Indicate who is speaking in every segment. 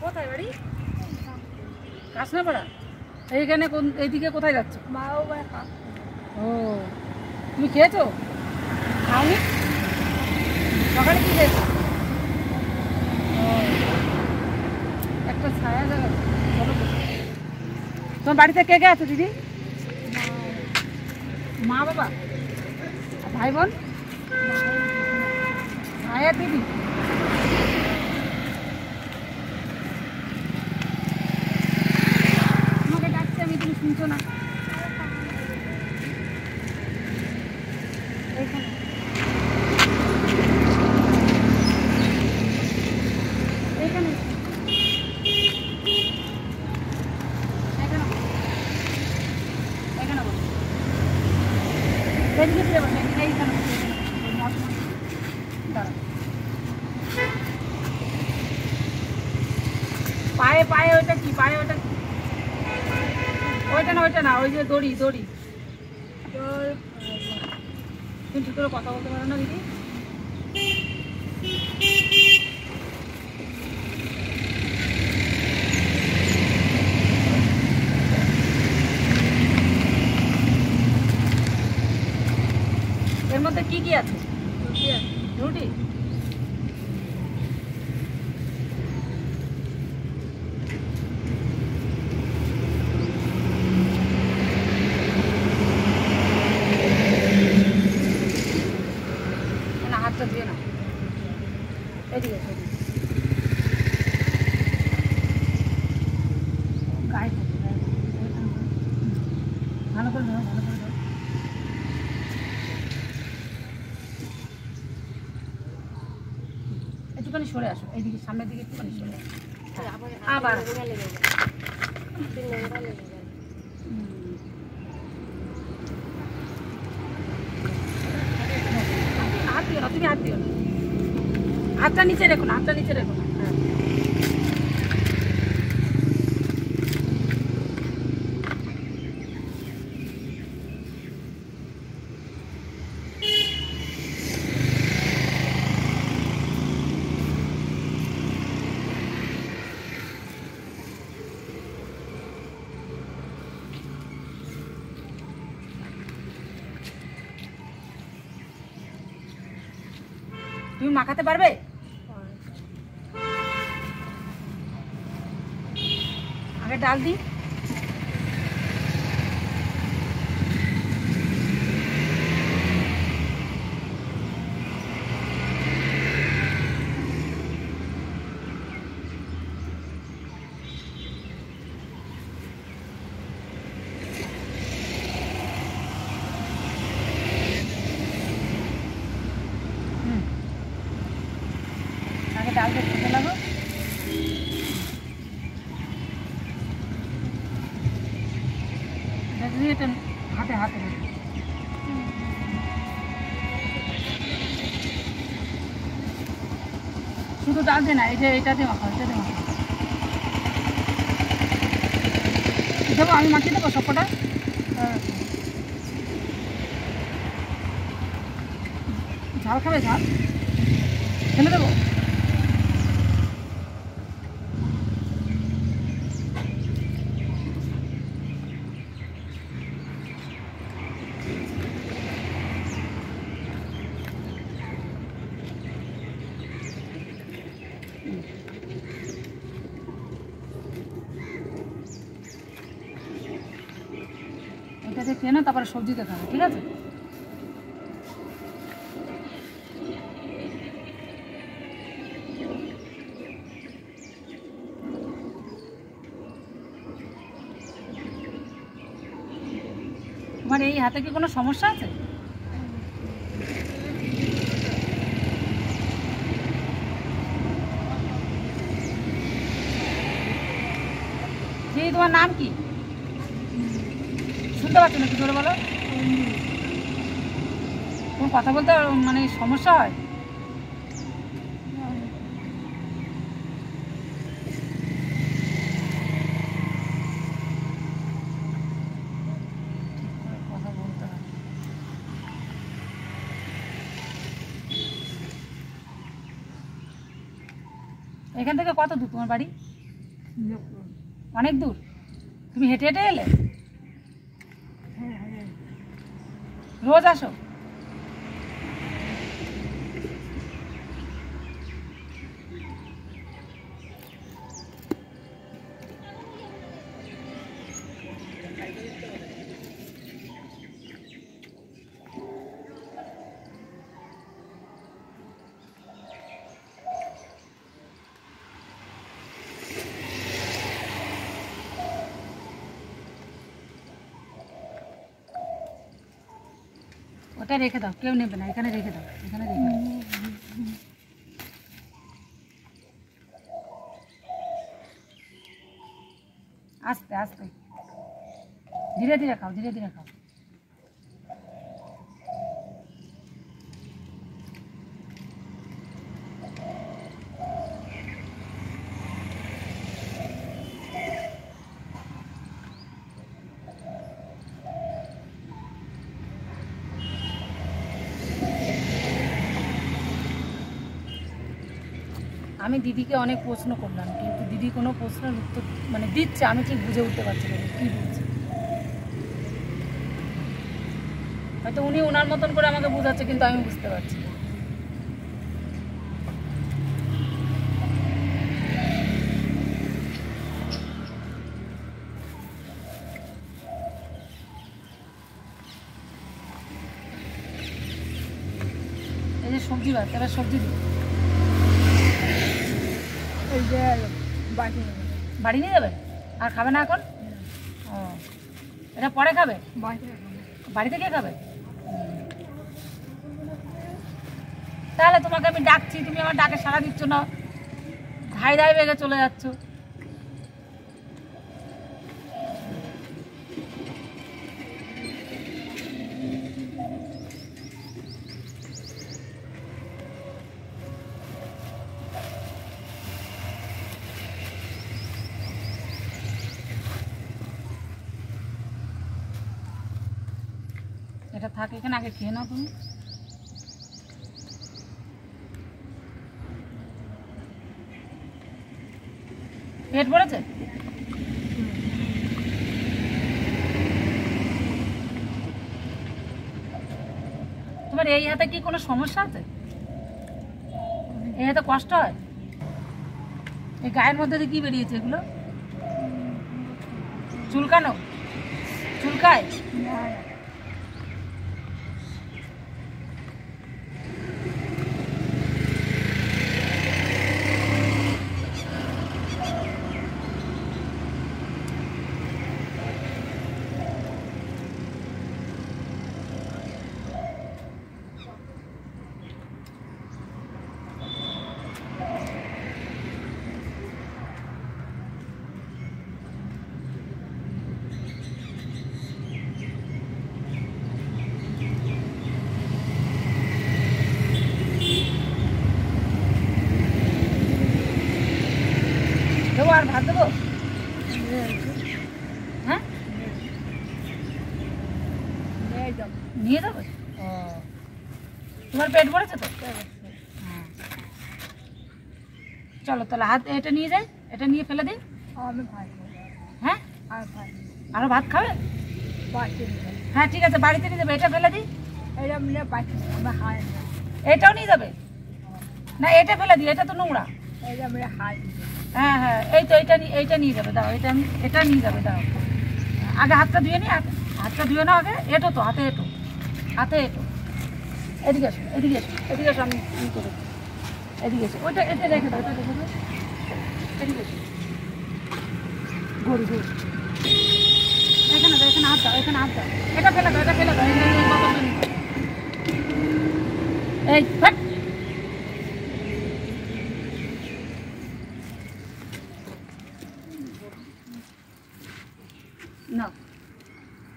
Speaker 1: কোথায় বাড়ি? কাশনাপাড়া। এইখানে কোন এইদিকে কোথায় যাচ্ছ? ও, তুমি খেয়েছো? খাওনি? সকালে কি খেয়েছো? ও, একটা ছায়া জায়গা চলো। তোমার বাড়িতে কে কে আছে দিদি? মা বাবা ভাই বোন? ভাই আর দিদি? তোমাকে ডাকছি আমি, তুমি শুনছো না? এইখানে এইখানে এখানে এখানে বলো। এদিকে ফিরে বসো, এইখানে বসো। দাঁড়া, পায়ে পায়ে ওইটা কি? পায়ে ওইটা ওইটা না, ওইটা না, ওই যে দড়ি দড়ি। তুমি ঠিক করে কথা বলতে পারো না দিদি? এর মধ্যে কি কি আছে? রুটি। না, হাতটা দিয়ে না, এদিকে এদিকে। গায়ে ভালো করে ধরো, ভালো করে ধরো। একটুখানি সরে আসো, এইদিকে সামনের দিকে একটুখানি সরে আসো। আবার হাত দিও না, তুমি হাত দিও না, হাতটা নিচে রেখো না, হাতটা নিচে রেখো না। হ্যাঁ, তুমি মাখাতে পারবে? আগে ডাল দিই। আগে ডাল দিয়ে খেতে লাগো। এটা হাতে হাতে শুধু ডাল দিয়ে না, এই যে এটা দিয়ে মাখা, এটা দিয়ে মাখা দেবো, আমি মাখিয়ে দেবো সবকটা। ঝাল খাবে? ঝাল ফেলে দেবো। এটাতে খেয়ে না, তারপরে সবজিতে খাবে, ঠিক আছে? তোমার এই হাতে কি কোনো সমস্যা আছে? দিদি তোমার নাম কি? শুনতে পাচ্ছ না, কি করে বলো? তোমার কথা বলতে মানে সমস্যা হয়? কথা বলতে হয়। এখান থেকে কত দূর তোমার বাড়ি? অনেক দূর? তুমি হেঁটে হেঁটে এলে? রোজ আসো? ওটা রেখে দাও, কেউ নেবে না, এখানে রেখে দাও, এখানে রেখে দাও। আস্তে আস্তে, ধীরে ধীরে খাও, ধীরে ধীরে খাও। আমি দিদিকে অনেক প্রশ্ন করলাম, কিন্তু দিদি কোনো প্রশ্নের উত্তর মানে দিচ্ছে, আমি ঠিক বুঝে উঠতে পারছি না কী বলছে। হয়তো উনি ওনার মতন করে আমাকে বোঝাচ্ছে, কিন্তু আমি বুঝতে পারছি না। এই যে সবজি ভাত, এবার সবজি দিই। বাড়ি নিয়ে যাবে? আর খাবে না এখন? ও, এটা পরে খাবে? বাড়িতে কে খাবে? তাহলে তোমাকে আমি ডাকছি, তুমি আমার ডাকে সাড়া দিচ্ছ না, ধাই ধাই বেগে চলে যাচ্ছ। এটা থাকে এখানে, আগে খেয়ে নাও তুমি। পেট ভরেছে? তোমার এই হাতে কি কোনো সমস্যা আছে? এই হাতে কষ্ট হয়? এই গায়ের মধ্যে দিয়ে কি বেরিয়েছে এগুলো? চুলকানো? চুলকায়? দেবো আর ভাত দেবো? হ্যাঁ, নিয়ে যাবে? ও, তোমার পেট ভরেছে তো? হ্যাঁ, চলো তাহলে হাত এটা নিয়ে যাই, এটা নিয়ে ফেলে দিই। হ্যাঁ, আরো ভাত খাবে? হ্যাঁ ঠিক আছে, বাড়িতে নিয়ে যাবে, এটা ফেলে দিই। এটাও নিয়ে যাবে? না এটা ফেলে দিই, এটা তো নোংরা। হ্যাঁ হ্যাঁ, এই তো এইটা নিয়ে যাবে, দাও, এটা নিয়ে যাবে, দাও। আগে হাতটা ধুয়ে নি, হাতটা ধুয়ে নাও আগে। এটো তো হাতে, এটো হাতে, এটো। এদিকে আসো, এদিকে আসো, এদিকে আসো, আমি ই করে দিই। এদিকে এসো, ওইটা এটা রেখে দাও, এটা রেখে দাও। এদিকে এসো, গরু গরু, এখানে দাও, এখানে হাত দাও, এখানে হাত দাও। এটা ফেলে দাও, এটা ফেলে দাও, এই বোতলটা নিয়ে। এই ফাট। না,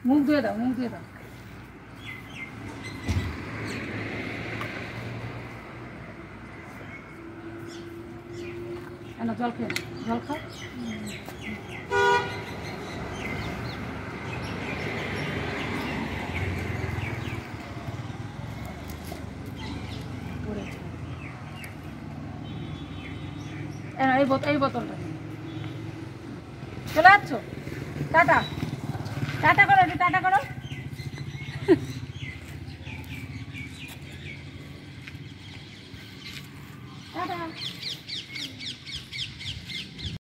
Speaker 1: মুখ ধুয়ে দাও, মুখ ধুয়ে দাও। না জল খেয়ে, জল খাও। এই বোতলটা চলে যাচ্ছ? টাটা টাটা করো, একটু টাটা করো।